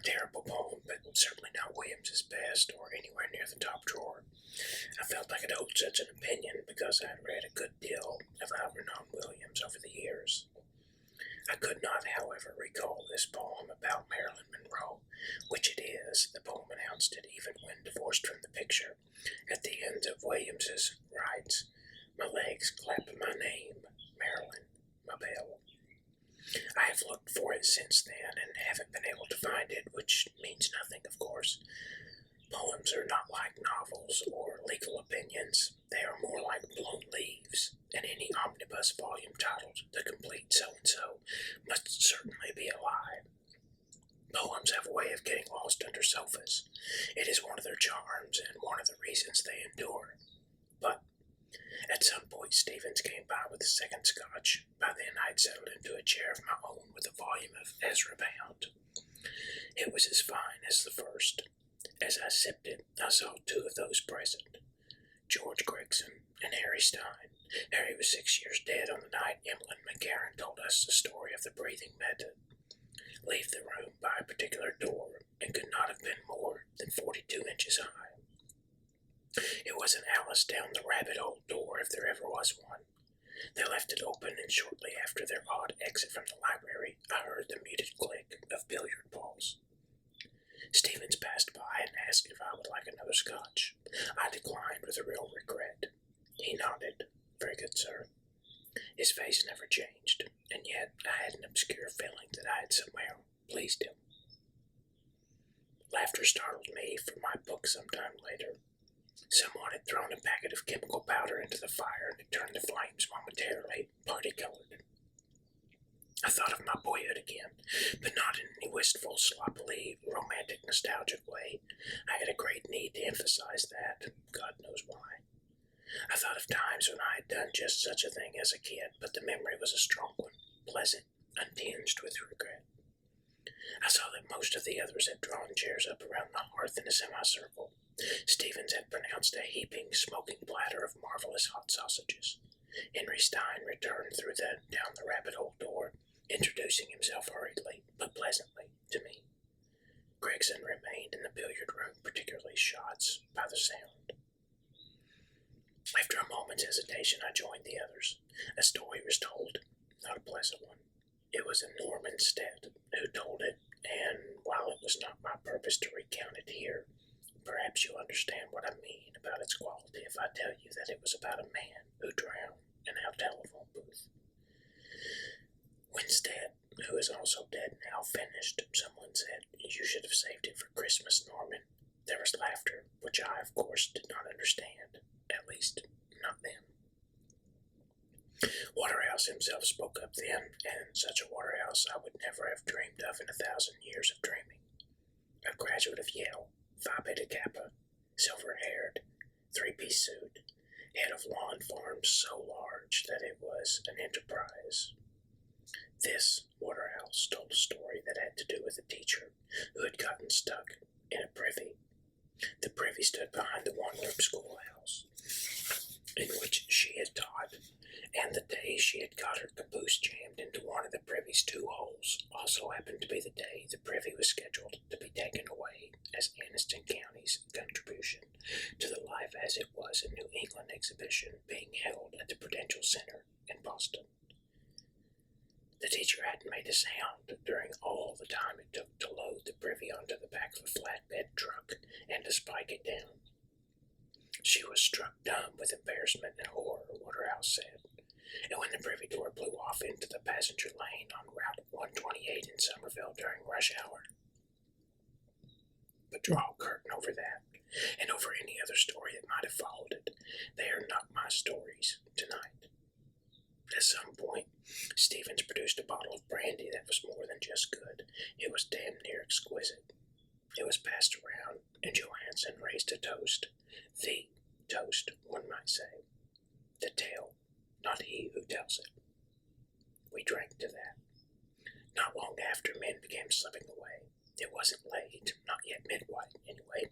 terrible poem, but certainly not Williams's best or anywhere near the top drawer. I felt I could hold such an opinion because I had read a good deal of Algernon Williams over the years. I could not, however, recall this poem about Marilyn Monroe, which it is. The poem announced it even when divorced from the picture. At the end of Williams's writes, "My legs clap my name, Marilyn, my belle." I have looked for it since then and haven't been able to find it, which means nothing, of course. Poems are not like novels or legal opinions. They are more like blown leaves, and any omnibus volume titled The Complete So-and-so must certainly be a lie. Poems have a way of getting lost under sofas. It is one of their charms and one of the reasons they endure. But at some point Stevens came by with a second scotch. By then I'd settled into a chair of my own with a volume of Ezra Pound. It was as fine as the first. As I sipped it, I saw two of those present, George Gregson and Harry Stein. Harry was 6 years dead on the night Emmeline McCarran told us the story of the breathing method. Leave the room by a particular door, and could not have been more than 42 inches high. It was an Alice down the rabbit hole door if there ever was one. They left it open, and shortly after their odd exit from the library, I heard the muted click of billiard balls. Stevens passed by and asked if I would like another scotch. I declined with a real regret. He nodded. "Very good, sir." His face never changed, and yet I had an obscure feeling that I had somehow pleased him. Laughter startled me from my book some time later. Someone had thrown a packet of chemical powder into the fire and it turned the flames momentarily party-colored. I thought of my boyhood again, but not in any wistful, sloppily, romantic, nostalgic way. I had a great need to emphasize that, God knows why. I thought of times when I had done just such a thing as a kid, but the memory was a strong one, pleasant, untinged with regret. I saw that most of the others had drawn chairs up around the hearth in a semicircle. Stevens had pronounced a heaping, smoking platter of marvelous hot sausages. Henry Stein returned through down the rabbit hole door, introducing himself hurriedly, but pleasantly, to me. Gregson remained in the billiard room, particularly shots by the sound. After a moment's hesitation, I joined the others. A story was told, not a pleasant one. It was a Norman Stead who told it, and while it was not my purpose to recount it here, perhaps you'll understand what I mean about its quality if I tell you that it was about a man who drowned in our telephone booth. When Stead, who is also dead now, finished, someone said, "You should have saved it for Christmas, Norman." There was laughter, which I, of course, did not understand. At least, not then. Waterhouse himself spoke up then, and such a Waterhouse I would never have dreamed of in 1,000 years of dreaming. A graduate of Yale, Phi Beta Kappa, silver-haired, three-piece suit, head of lawn farms so large that it was an enterprise. This Waterhouse told a story that had to do with a teacher who had gotten stuck in a privy. The privy stood behind the one-room schoolhouse in which she had taught, and the day she had got her caboose jammed into one of the privy's two holes also happened to be the day the privy was scheduled to be taken away as Anniston County's contribution to the Life as It Was in New England exhibition being held at the Prudential Center in Boston. The teacher hadn't made a sound during all the time it took to load the privy onto the back of a flatbed truck and to spike it down. She was struck dumb with embarrassment and horror, Waterhouse said, and when the privy door blew off into the passenger lane on Route 128 in Somerville during rush hour. But draw a curtain over that, and over any other story that might have followed it. They are not my stories tonight. At some point, Stevens produced a bottle of brandy that was more than just good. It was damn near exquisite. It was passed around, and Johansson raised a toast. The toast, one might say. The tale, not he who tells it. We drank to that. Not long after, men began slipping away. It wasn't late, not yet midnight anyway,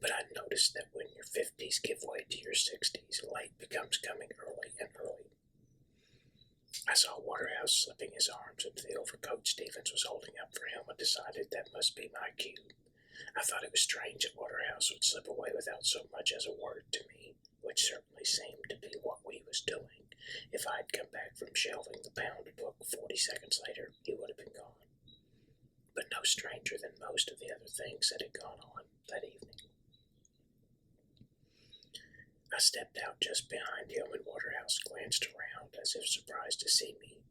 but I noticed that when your 50s give way to your 60s, late becomes coming early and early. I saw Waterhouse slipping his arms into the overcoat Stevens was holding up for him and decided that must be my cue. I thought it was strange that Waterhouse would slip away without so much as a word to me, which certainly seemed to be what we was doing. If I had come back from shelving the bound book 40 seconds later, he would have been gone. But no stranger than most of the other things that had gone on that evening. I stepped out just behind him, and Waterhouse glanced around as if surprised to see me,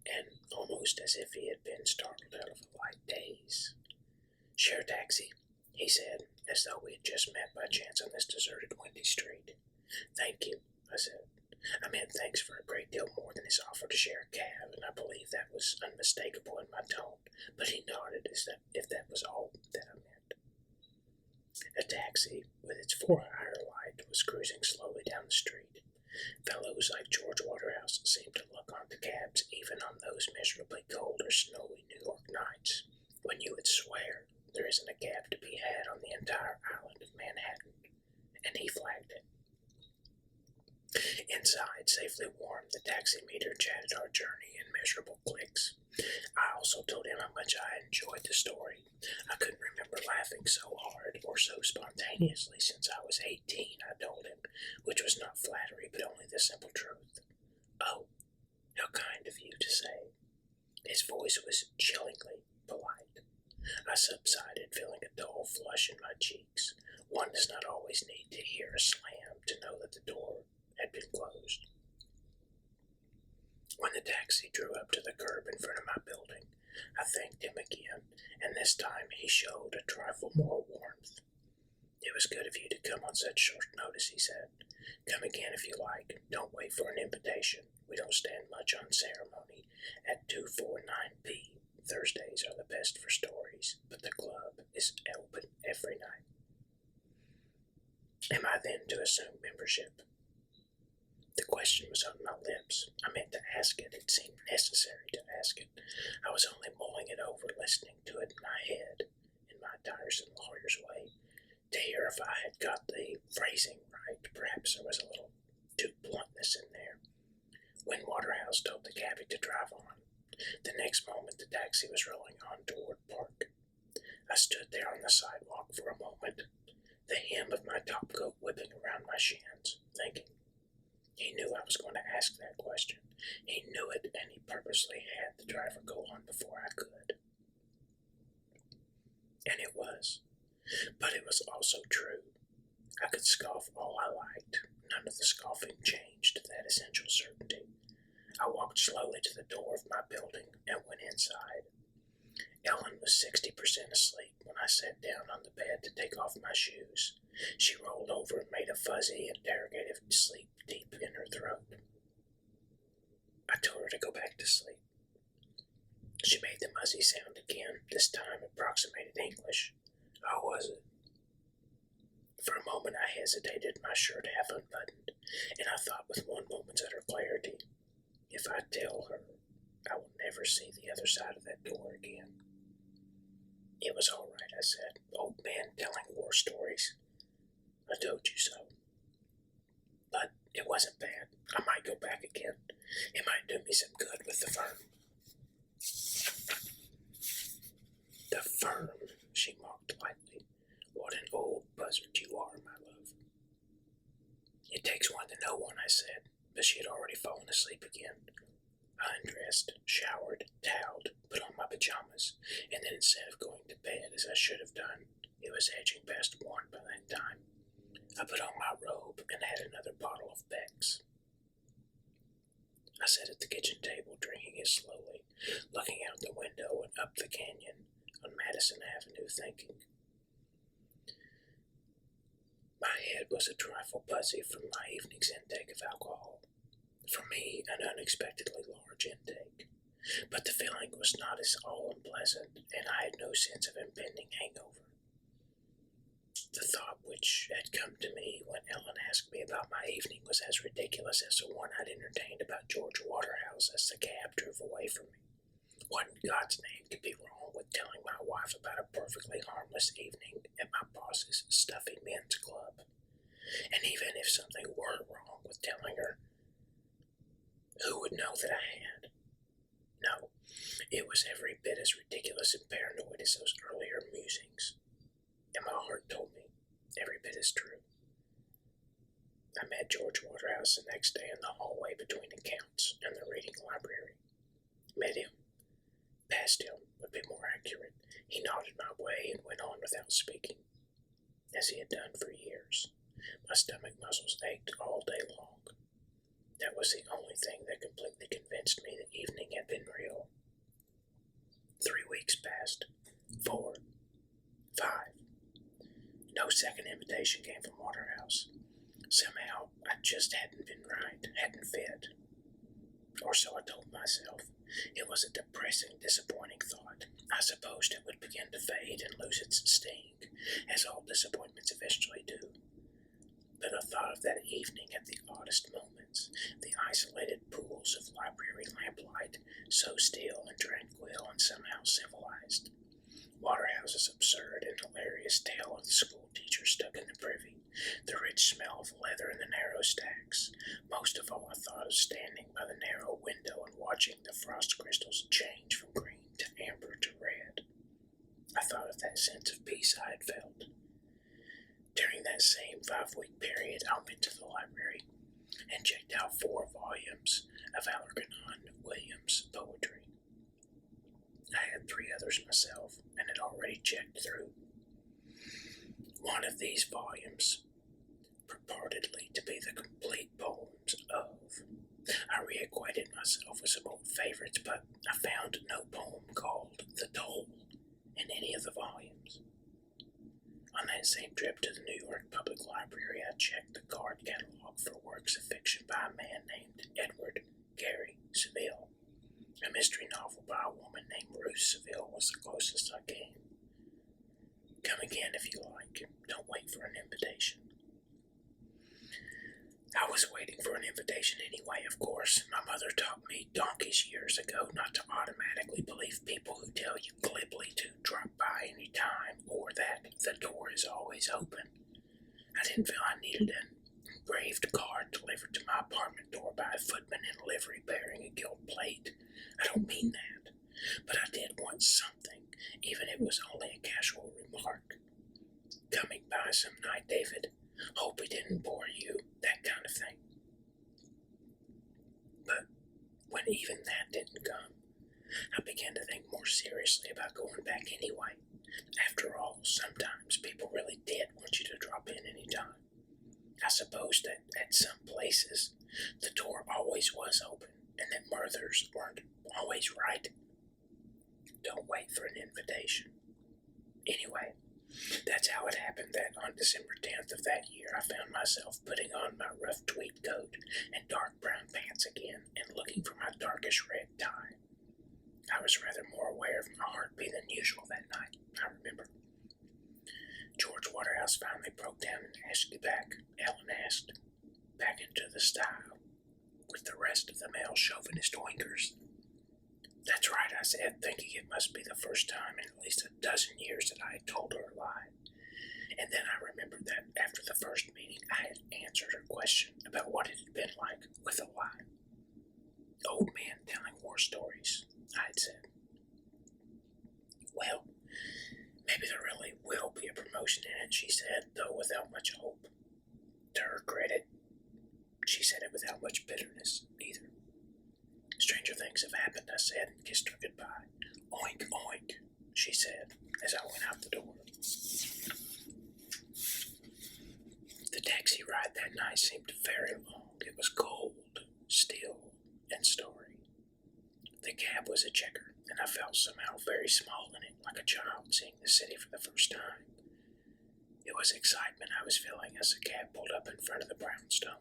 and almost as if he had been startled out of a light daze. "Share a taxi," he said, as though we had just met by chance on this deserted, windy street. "Thank you," I said. I meant thanks for a great deal more than his offer to share a cab, and I believe that was unmistakable in my tone, but he nodded as if that was all that I meant. A taxi, with its for-hire light, was cruising slowly down the street. Fellows like George Waterhouse seemed to look on the cabs even on those miserably cold or snowy New York nights, when you would swear there isn't a cab to be had on the entire island of Manhattan, and he flagged it. Inside, safely warm, the taximeter chatted our journey in measurable clicks. I also told him how much I enjoyed the story. I couldn't remember laughing so hard or so spontaneously since I was 18, I told him, which was not flattery but only the simple truth. "Oh, how kind of you to say." His voice was chillingly polite. I subsided, feeling a dull flush in my cheeks. One does not always need to hear a slam to know that the door had been closed. When the taxi drew up to the curb in front of my building, I thanked him again, and this time he showed a trifle more warmth. "It was good of you to come on such short notice," he said. "Come again if you like. Don't wait for an invitation. We don't stand much on ceremony. At 249p, Thursdays are the best for stories, but the club is open every night." Am I then to assume membership? The question was on my lips. I meant to ask it. It seemed necessary to ask it. I was only mulling it over, listening to it in my head, in my tiresome lawyer's way, to hear if I had got the phrasing right. Perhaps there was a little too bluntness in there. When Waterhouse told the cabbie to drive on, the next moment the taxi was rolling on toward Park. I stood there on the sidewalk for a moment, the hem of my topcoat whipping around my shins, thinking. He knew I was going to ask that question. He knew it, and he purposely had the driver go on before I could. And it was. But it was also true. I could scoff all I liked. None of the scoffing changed that essential certainty. I walked slowly to the door of my building and went inside. Ellen was 60% asleep when I sat down on the bed to take off my shoes. She rolled over and made a fuzzy, interrogative sleep deep in her throat. I told her to go back to sleep. She made the muzzy sound again, this time approximated English. How was it? For a moment I hesitated, my shirt half unbuttoned, and I thought with one moment's utter clarity, if I tell her, I will never see the other side of that door again. It was all right, I said. Old man telling war stories. I told you so. But it wasn't bad. I might go back again. It might do me some good with the firm. The firm, she mocked lightly. What an old buzzard you are, my love. It takes one to know one, I said, but she had already fallen asleep again. I undressed, showered, toweled, put on my pajamas, and then instead of going to bed as I should have done, it was edging past 1 by that time. I put on my robe and had another bottle of Beck's. I sat at the kitchen table drinking it slowly, looking out the window and up the canyon on Madison Avenue, thinking. My head was a trifle buzzy from my evening's intake of alcohol. For me, an unexpectedly large intake. But the feeling was not as all unpleasant, and I had no sense of impending hangover. The thought which had come to me when Ellen asked me about my evening was as ridiculous as the one I'd entertained about George Waterhouse as the cab drove away from me. What in God's name could be wrong with telling my wife about a perfectly harmless evening at my boss's stuffy men's club? And even if something were wrong with telling her, who would know that I had? It was every bit as ridiculous and paranoid as those earlier musings, and my heart told me every bit as true. I met George Waterhouse the next day in the hallway between accounts and the reading library. Met him, passed him would be more accurate. He nodded my way and went on without speaking, as he had done for years. My stomach muscles ached all day long. That was the only thing that completely convinced me the evening had been real. 3 weeks passed. 4. 5. No second invitation came from Waterhouse. Somehow, I just hadn't been right, hadn't fit. Or so I told myself. It was a depressing, disappointing thought. I supposed it would begin to fade and lose its sting, as all disappointments eventually do. But I thought of that evening at the oddest moments, the isolated pools of library lamplight, so still and tranquil and somehow civilized. Waterhouse's absurd and hilarious tale of the school teacher stuck in the privy, the rich smell of leather in the narrow stacks. Most of all, I thought of standing by the narrow window and watching the frost crystals change from green to amber to red. I thought of that sense of peace I had felt. During that same 5-week period, I went to the library and checked out 4 volumes of Algernon Williams' poetry. I had 3 others myself and had already checked through. One of these volumes purportedly to be the complete poems of. I reacquainted myself with some old favorites, but I found no poem called The Dole in any of the volumes. On that same trip to the New York Public Library, I checked the card catalog for works of fiction by a man named Edward Gary Seville. A mystery novel by a woman named Ruth Seville was the closest I came. Come again if you like. Don't wait for an invitation. I was waiting for an invitation anyway, of course. My mother taught me donkeys years ago not to automatically believe people who tell you glibly to drop by any time or that the door is always open. I didn't feel I needed an engraved card delivered to my apartment door by a footman in livery bearing a gilt plate. I don't mean that, but I did want something, even if it was only a casual remark. Coming by some night, David. Hope he didn't bore you, that kind of thing. But when even that didn't come, I began to think more seriously about going back anyway. After all, sometimes people really did want you to drop in any time. I suppose that at some places, the door always was open, and that Murthers weren't always right. Don't wait for an invitation. Anyway, that's how it happened that on December 10th of that year, I found myself putting on my rough tweed coat and dark brown pants again and looking for my darkish red tie. I was rather more aware of my heartbeat than usual that night, I remember. George Waterhouse finally broke down and asked you back, Ellen asked, back into the style, with the rest of the male chauvinist winkers. That's right, I said, thinking it must be the first time in at least a dozen years that I had told her a lie. And then I remembered that after the first meeting, I had answered her question about what it had been like with a lie. Old men telling war stories, I had said. Well, maybe there really will be a promotion in it, she said, though without much hope. To her credit, she said it without much bitterness, either. Stranger things have happened, I said, and kissed her goodbye. Oink, oink, she said, as I went out the door. The taxi ride that night seemed very long. It was cold, still, and starry. The cab was a checker, and I felt somehow very small in it, like a child seeing the city for the first time. It was excitement I was feeling as the cab pulled up in front of the brownstone.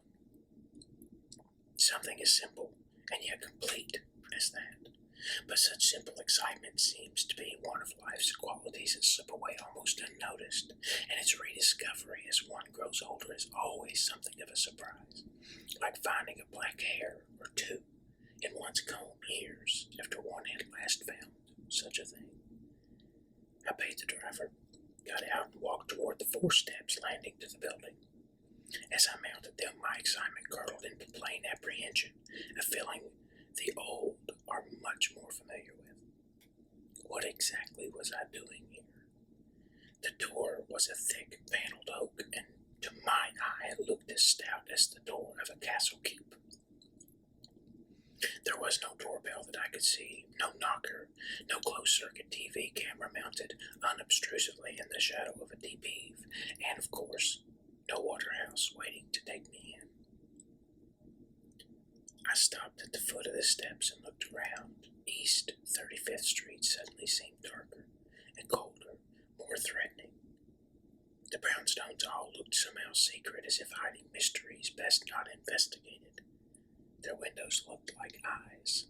Something as simple and yet complete as that. But such simple excitement seems to be one of life's qualities that slip away almost unnoticed, and its rediscovery as one grows older is always something of a surprise, like finding a black hair or two in one's comb years after one had last found such a thing. I paid the driver, got out, and walked toward the 4 steps landing to the building. As I mounted them, my excitement curdled into plain apprehension, a feeling the old are much more familiar with. What exactly was I doing here? The door was a thick paneled oak, and to my eye it looked as stout as the door of a castle keep. There was no doorbell that I could see, no knocker, no closed-circuit TV camera mounted unobtrusively in the shadow of a deep eave, and of course, no waterhouse waiting to take me in. I stopped at the foot of the steps and looked around. East 35th Street suddenly seemed darker and colder, more threatening. The brownstones all looked somehow secret, as if hiding mysteries best not investigated. Their windows looked like eyes.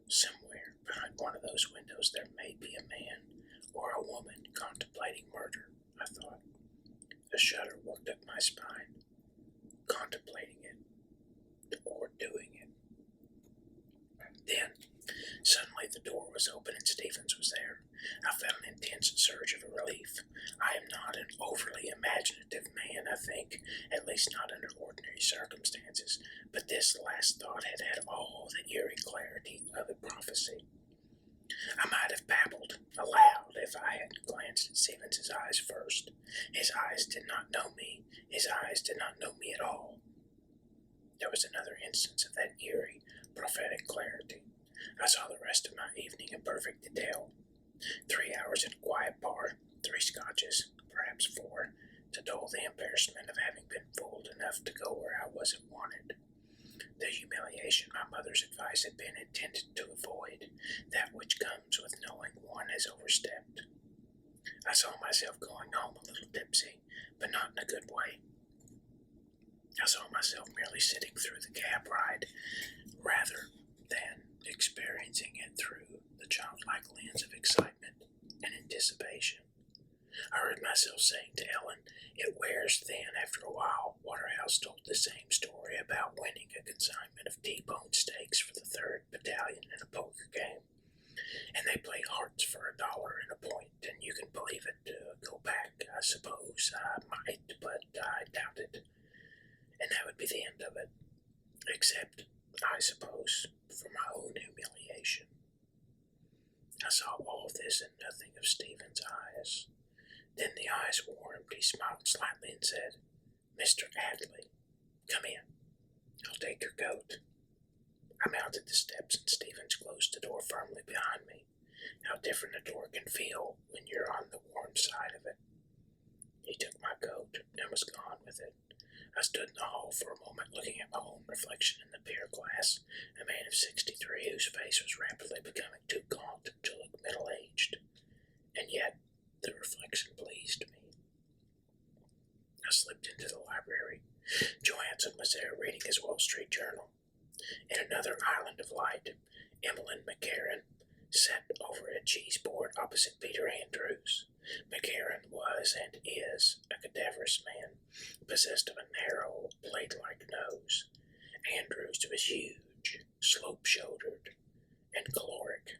Somewhere behind one of those windows there may be a man or a woman contemplating murder, I thought. A shudder worked up my spine. Contemplating it, or doing it. Then, suddenly the door was open and Stevens was there. I felt an intense surge of relief. I am not an overly imaginative man, I think, at least not under ordinary circumstances, but this last thought had all the eerie clarity of a prophecy. I might have babbled aloud if I hadn't glanced at Stevens's eyes first. His eyes did not know me. His eyes did not know me at all. There was another instance of that eerie, prophetic clarity. I saw the rest of my evening in perfect detail. 3 hours in a quiet bar, 3 scotches, perhaps 4, to dull the embarrassment of having been fooled enough to go where I wasn't wanted. The humiliation my mother's advice had been intended to avoid, that which comes with knowing one has overstepped. I saw myself going home a little tipsy, but not in a good way. I saw myself merely sitting through the cab ride, rather than experiencing it through the childlike lens of excitement and anticipation. I heard myself saying to Ellen, "It wears thin after a while." Waterhouse told the same story about winning a consignment of T-bone steaks for the 3rd Battalion in a poker game. And they played hearts for $1 and a point, and you can believe it. Go back, I suppose. I might, but I doubt it. And that would be the end of it. Except, I suppose, for my own humiliation. I saw all this and nothing of Stephen's eyes. Then the eyes warmed. He smiled slightly and said, "Mr. Adley, come in. I'll take your coat." I mounted the steps and Stevens closed the door firmly behind me. How different a door can feel when you're on the warm side of it. He took my coat and was gone with it. I stood in the hall for a moment looking at my own reflection in the pier glass, a man of 63 whose face was rapidly becoming too gaunt to look middle-aged. And yet, the reflection pleased me. I slipped into the library. Johansson was there reading his Wall Street Journal. In another island of light, Emmeline McCarran sat over a cheese board opposite Peter Andrews. McCarran was and is a cadaverous man, possessed of a narrow, blade-like nose. Andrews was huge, slope-shouldered, and caloric.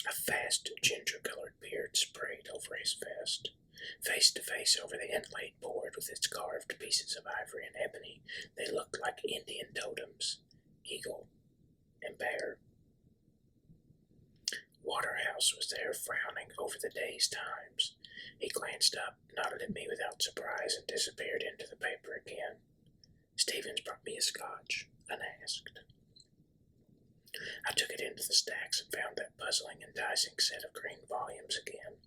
A fast, ginger-colored beard sprayed over his vest. Face to face over the inlaid board with its carved pieces of ivory and ebony, they looked like Indian totems, eagle and bear. Waterhouse was there frowning over the day's Times. He glanced up, nodded at me without surprise, and disappeared into the paper again. Stevens brought me a scotch, unasked. I took it into the stacks and found that puzzling, enticing set of green volumes again.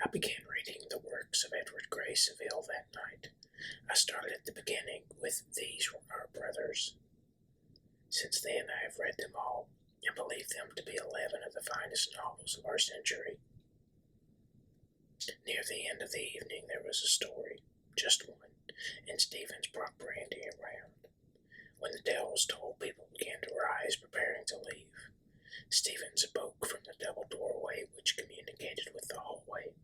I began reading the works of Edward Grey Seville that night. I started at the beginning with These Were Our Brothers. Since then I have read them all, and believe them to be 11 of the finest novels of our century. Near the end of the evening there was a story, just one, and Stevens brought brandy around. When the bells tolled, people began to rise, preparing to leave. Stevens spoke from the double doorway which communicated with the hallway.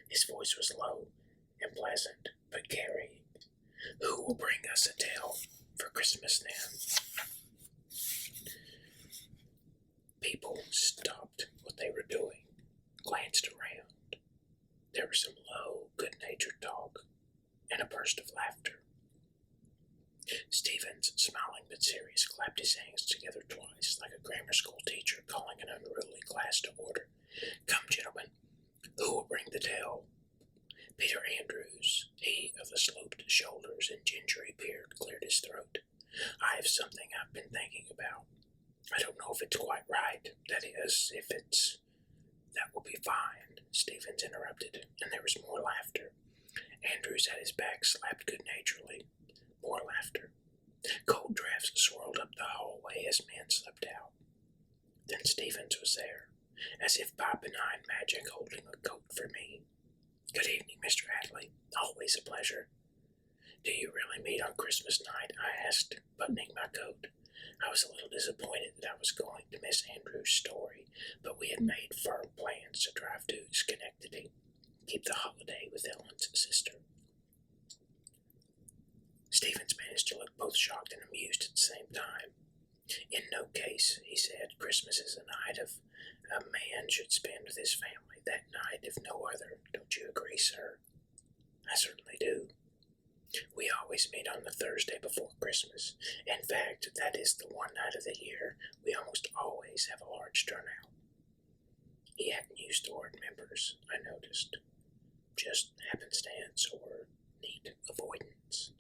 His voice was low and pleasant, but carrying. "Who will bring us a tale for Christmas then?" People stopped what they were doing, glanced around. There was some low, good-natured talk, and a burst of laughter. Stevens, smiling sounded serious, clapped his hands together twice, like a grammar school teacher calling an unruly class to order. Come, gentlemen, who will bring the tale? Peter Andrews, he of the sloped shoulders and gingery beard, cleared his throat. I have something I've been thinking about. I don't know if it's quite right. That is, if it's... That will be fine, Stevens interrupted, and there was more laughter. Andrews at his back slapped good-naturedly. More laughter. Cold drafts swirled up the hallway as men slipped out. Then Stevens was there, as if by benign magic holding a coat for me. Good evening, Mr. Hadley. Always a pleasure. Do you really meet on Christmas night? I asked, buttoning my coat. I was a little disappointed that I was going to miss Andrew's story, but we had made firm plans to drive to Schenectady, keep the holiday with Ellen's sister. Stevens managed to look both shocked and amused at the same time. In no case, he said, Christmas is a night a man should spend with his family. That night, if no other. Don't you agree, sir? I certainly do. We always meet on the Thursday before Christmas. In fact, that is the one night of the year we almost always have a large turnout. He hadn't used the word members, I noticed. Just happenstance or neat avoidance.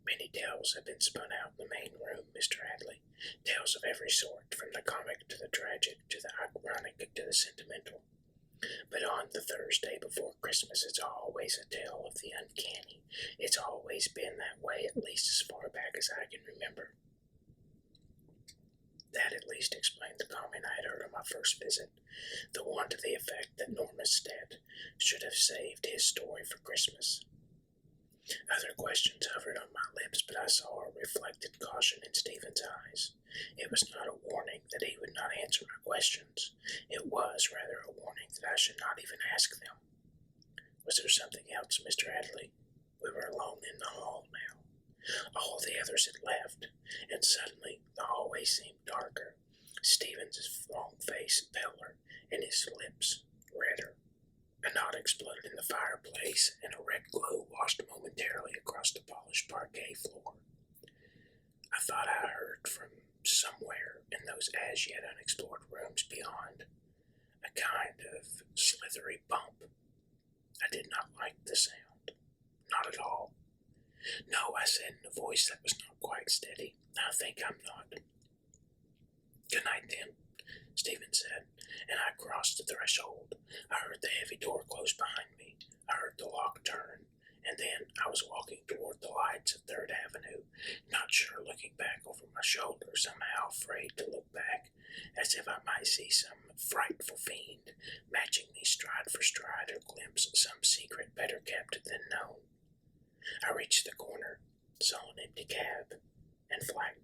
Many tales have been spun out in the main room, Mr. Hadley. Tales of every sort, from the comic to the tragic, to the ironic to the sentimental. But on the Thursday before Christmas, it's always a tale of the uncanny. It's always been that way, at least as far back as I can remember. That at least explained the comment I had heard on my first visit, the one to the effect that Normanstead should have saved his story for Christmas. Other questions hovered on my lips, but I saw a reflected caution in Stephen's eyes. It was not a warning that he would not answer my questions. It was rather a warning that I should not even ask them. Was there something else, Mr. Hadley? We were alone in the hall now. All the others had left, and suddenly the hallway seemed darker. Stevens's long face paler, and his lips redder. A knot exploded in the fireplace, and a red glow washed momentarily across the polished parquet floor. I thought I heard from somewhere in those as-yet unexplored rooms beyond a kind of slithery bump. I did not like the sound. Not at all. No, I said in a voice that was not quite steady. I think I'm not. Good night, then, Stephen said, and I crossed the threshold. I heard the heavy door close behind me. I heard the lock turn, and then I was walking toward the lights of 3rd Avenue, not sure, looking back over my shoulder, somehow afraid to look back, as if I might see some frightful fiend matching me stride for stride or glimpse some secret better kept than known. I reached the corner, saw an empty cab, and flagged